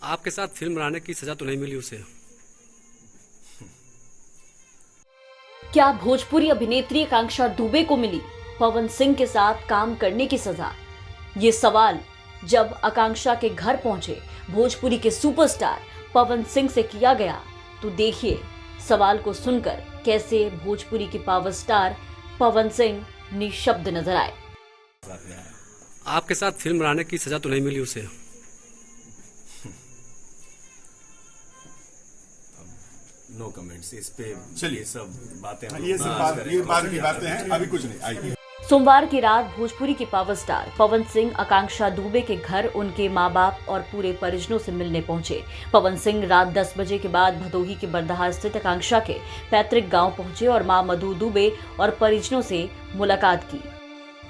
आपके साथ फिल्म बनाने की सजा तो नहीं मिली उसे? क्या भोजपुरी अभिनेत्री आकांक्षा दुबे को मिली पवन सिंह के साथ काम करने की सजा? ये सवाल जब आकांक्षा के घर पहुंचे भोजपुरी के सुपरस्टार पवन सिंह से किया गया तो देखिए सवाल को सुनकर कैसे भोजपुरी के पावर स्टार पवन सिंह निशब्द नजर आए। आपके साथ फिल्म बनाने की सजा तो नहीं मिली उसे? नो कमेंट्स इस पे। चलिए सब बातें ये बाद की बातें हैं, अभी कुछ नहीं। आइए। सोमवार की रात भोजपुरी के पावर स्टार पवन सिंह आकांक्षा दुबे के घर उनके मां बाप और पूरे परिजनों से मिलने पहुंचे। पवन सिंह रात 10 बजे के बाद भदोही के बरदहा स्थित आकांक्षा के पैतृक गांव पहुंचे और मां मधु दुबे और परिजनों से मुलाकात की।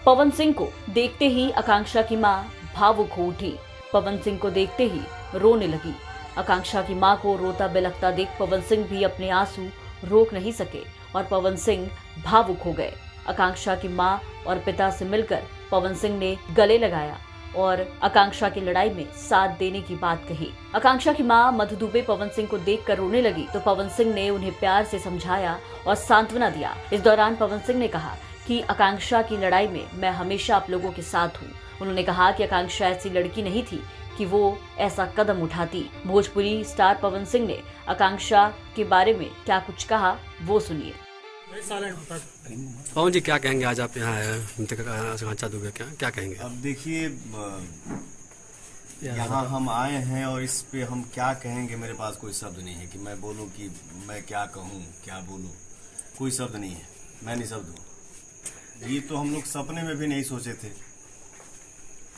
पवन सिंह को देखते ही आकांक्षा की मां भावुक हो उठी। पवन सिंह को देखते ही रोने लगी। आकांक्षा की मां को रोता बिलखता देख पवन सिंह भी अपने आंसू रोक नहीं सके और पवन सिंह भावुक हो गए। आकांक्षा की मां और पिता से मिलकर पवन सिंह ने गले लगाया और आकांक्षा की लड़ाई में साथ देने की बात कही। आकांक्षा की मां मधु दुबे पवन सिंह को देखकर रोने लगी तो पवन सिंह ने उन्हें प्यार से समझाया और सांत्वना दिया। इस दौरान पवन सिंह ने कहा कि आकांक्षा की लड़ाई में मैं हमेशा आप लोगों के साथ हूँ। उन्होंने कहा कि आकांक्षा ऐसी लड़की नहीं थी कि वो ऐसा कदम उठाती। भोजपुरी स्टार पवन सिंह ने आकांक्षा के बारे में क्या कुछ कहा वो सुनिए। पवन जी क्या कहेंगे? आज आप यहाँ आए आकांक्षा दुबे, क्या कहेंगे? अब देखिए यहाँ हम आए हैं और इस पे हम क्या कहेंगे, मेरे पास कोई शब्द नहीं है कि मैं बोलूं कि मैं क्या कहूं क्या बोलूं, कोई शब्द नहीं है। मैं निशब्द हूँ। ये तो हम लोग सपने में भी नहीं सोचे थे,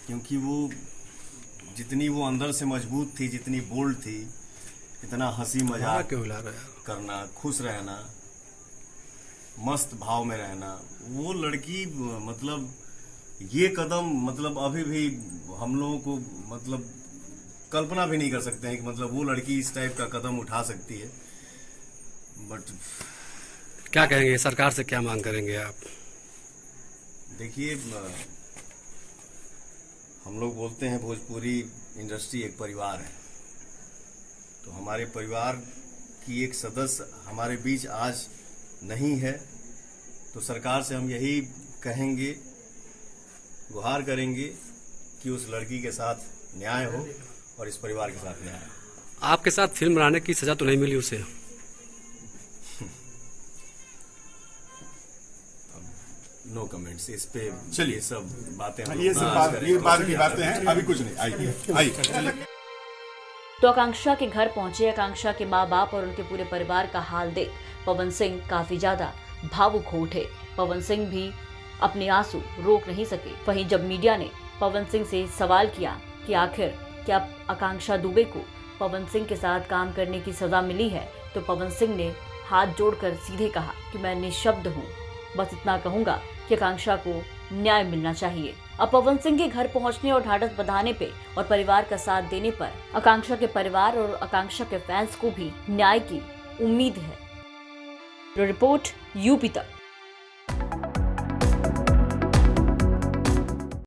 क्योंकि वो जितनी वो अंदर से मजबूत थी, जितनी बोल्ड थी, इतना हंसी मजाक करना, खुश रहना, मस्त भाव में रहना, वो लड़की मतलब ये कदम मतलब अभी भी हम लोगों को मतलब कल्पना भी नहीं कर सकते हैं कि मतलब वो लड़की इस टाइप का कदम उठा सकती है। बट क्या कहेंगे? सरकार से क्या मांग करेंगे आप? देखिए हम लोग बोलते हैं भोजपुरी इंडस्ट्री एक परिवार है, तो हमारे परिवार की एक सदस्य हमारे बीच आज नहीं है, तो सरकार से हम यही कहेंगे, गुहार करेंगे कि उस लड़की के साथ न्याय हो और इस परिवार के साथ न्याय हो। आपके साथ फिल्म बनाने की सजा तो नहीं मिली उसे? नो कमेंट्स इस पे। चलिए सब बातें ये बाद की बातें हैं, अभी कुछ नहीं। आइए। तो आकांक्षा के घर पहुंचे आकांक्षा के माँ बाप और उनके पूरे परिवार का हाल देख पवन सिंह काफी ज्यादा भावुक हो उठे। पवन सिंह भी अपने आंसू रोक नहीं सके। वहीं जब मीडिया ने पवन सिंह से सवाल किया कि आखिर क्या आकांक्षा दुबे को पवन सिंह के साथ काम करने की सजा मिली है, तो पवन सिंह ने हाथ जोड़कर सीधे कहा कि मैं निशब्द हूँ। बस इतना कहूंगा कि आकांक्षा को न्याय मिलना चाहिए। अब पवन सिंह के घर पहुंचने और ढाढ़स बंधाने पे और परिवार का साथ देने पर आकांक्षा के परिवार और आकांक्षा के फैंस को भी न्याय की उम्मीद है। रिपोर्ट यूपी तक।